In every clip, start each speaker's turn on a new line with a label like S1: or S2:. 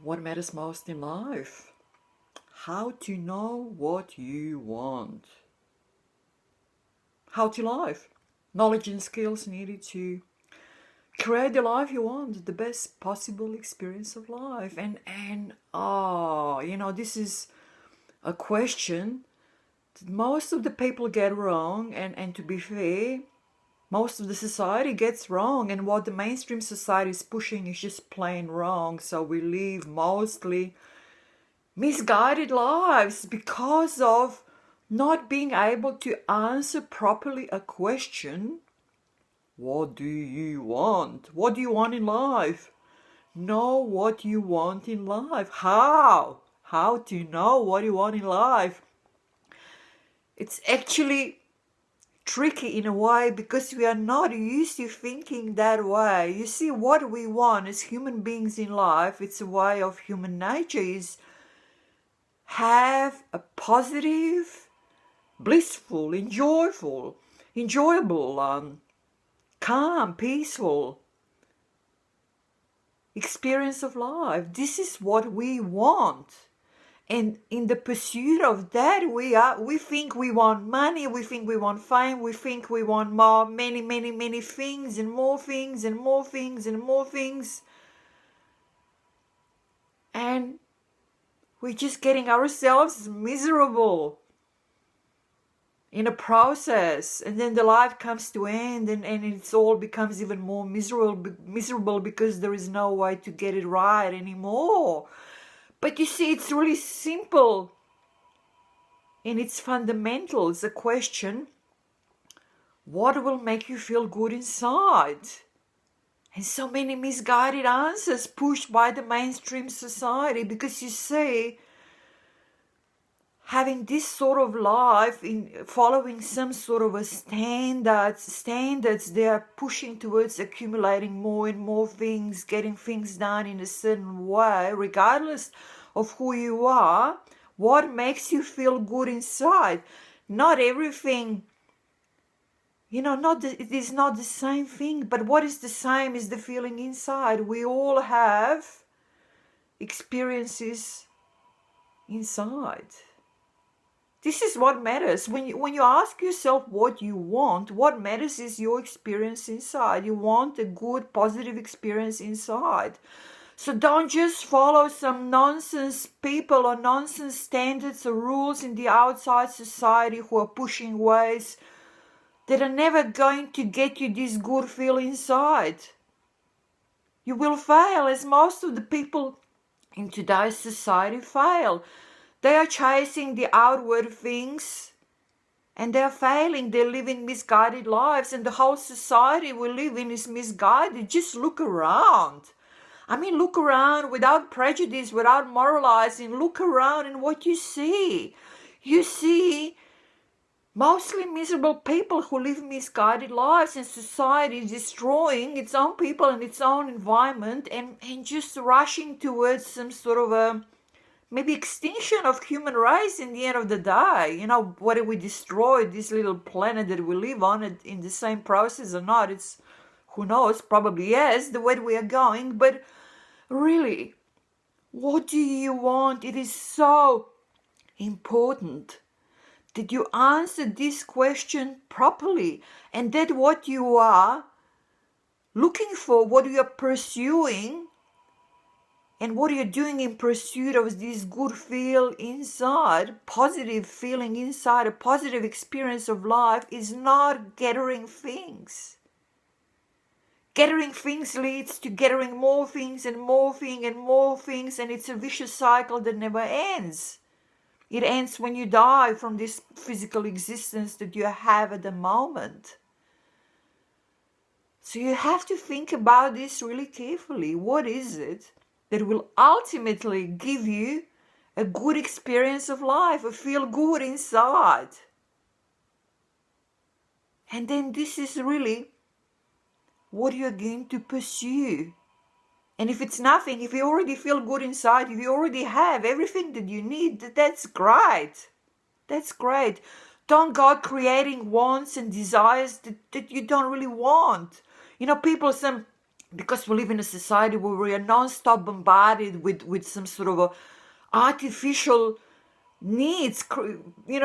S1: What matters most in life? How to know what you want. How to live. Knowledge and skills needed to create the life you want, the best possible experience of life. And this is a question that most of the people get wrong, and to be fair, most of the society gets wrong, and what the mainstream society is pushing is just plain wrong. So we live mostly misguided lives because of not being able to answer properly a question. What do you want? What do you want in life? Know what you want in life. How to know what you want in life? It's actually tricky in a way because we are not used to thinking that way. You see, what we want as human beings in life, it's a way of human nature, is have a positive, blissful, enjoyable, calm, peaceful experience of life. This is what we want. And in the pursuit of that, we think we want money, we think we want fame, we think we want many things, and more things, and more things, and more things. And we're just getting ourselves miserable in a process. And then the life comes to end, and it all becomes even more miserable because there is no way to get it right anymore. But you see, it's really simple in its fundamentals. The question, what will make you feel good inside? And so many misguided answers pushed by the mainstream society, because you see, having this sort of life, in following some sort of a standards, they are pushing towards accumulating more and more things, getting things done in a certain way, regardless of who you are. What makes you feel good inside? Not everything, it is not the same thing, but what is the same is the feeling inside. We all have experiences inside. This is what matters. When you ask yourself what you want, what matters is your experience inside. You want a good, positive experience inside. So don't just follow some nonsense people or nonsense standards or rules in the outside society who are pushing ways that are never going to get you this good feel inside. You will fail, as most of the people in today's society fail. They are chasing the outward things and they're failing. They're living misguided lives, and the whole society we live in is misguided. Just look around. Look around without prejudice, without moralizing. Look around, and what you see? You see mostly miserable people who live misguided lives, and society destroying its own people and its own environment, and just rushing towards some sort of maybe extinction of human race in the end of the day. Whether we destroy this little planet that we live on in the same process or not, it's, who knows, probably yes, the way we are going. But really, what do you want? It is so important that you answer this question properly, and that what you are looking for, what you are pursuing, and what you're doing in pursuit of this good feel inside, positive feeling inside, a positive experience of life, is not gathering things. Gathering things leads to gathering more things and more things and more things, and it's a vicious cycle that never ends. It ends when you die from this physical existence that you have at the moment. So you have to think about this really carefully. What is it that will ultimately give you a good experience of life, a feel good inside? And then this is really what you're going to pursue. And if it's nothing, if you already feel good inside, if you already have everything that you need, that's great. That's great. Don't go creating wants and desires that you don't really want. People because we live in a society where we are non-stop bombarded with some sort of a artificial needs.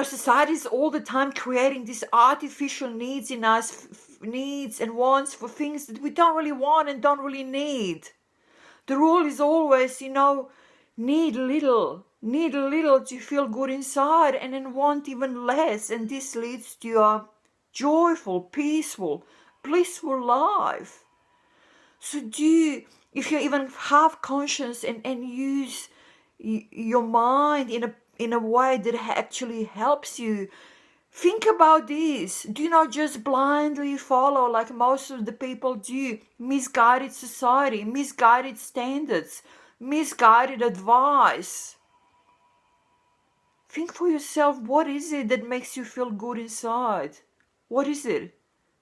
S1: Society is all the time creating these artificial needs in us, needs and wants for things that we don't really want and don't really need. The rule is always, need a little to feel good inside, and then want even less, and this leads to a joyful, peaceful, blissful life. So if you're even half conscious and use your mind in a way that actually helps you, think about this. Do not just blindly follow, like most of the people do, misguided society, misguided standards, misguided advice. Think for yourself, what is it that makes you feel good inside? What is it?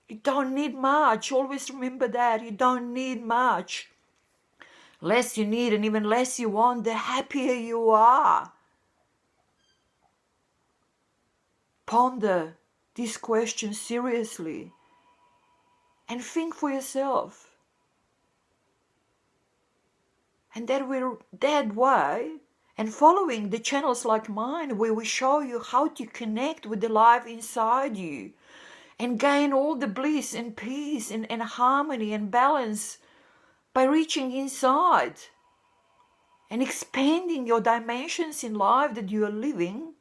S1: You don't need much. Always remember that. You don't need much. Less you need and even less you want, the happier you are. Ponder this question seriously and think for yourself. And that way, and following the channels like mine, where we show you how to connect with the life inside you and gain all the bliss and peace and harmony and balance by reaching inside and expanding your dimensions in life that you are living.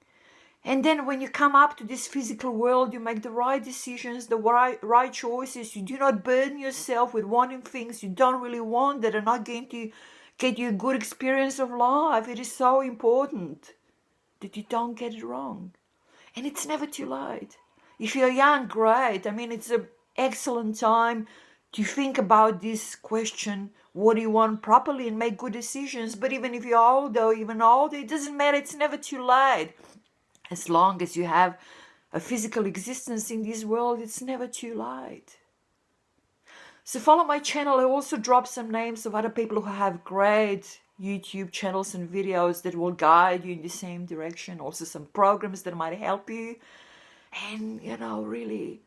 S1: And then when you come up to this physical world, you make the right decisions, the right choices. You do not burden yourself with wanting things you don't really want that are not going to get you a good experience of life. It is so important that you don't get it wrong. And it's never too late. If you're young, great. It's an excellent time to think about this question, what do you want properly, and make good decisions. But even if you're older, it doesn't matter. It's never too late. As long as you have a physical existence in this world, it's never too late. So follow my channel. I also drop some names of other people who have great YouTube channels and videos that will guide you in the same direction. Also some programs that might help you. And, really,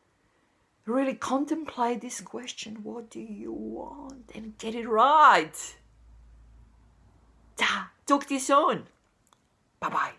S1: really contemplate this question. What do you want? And get it right. Talk to you soon. Bye-bye.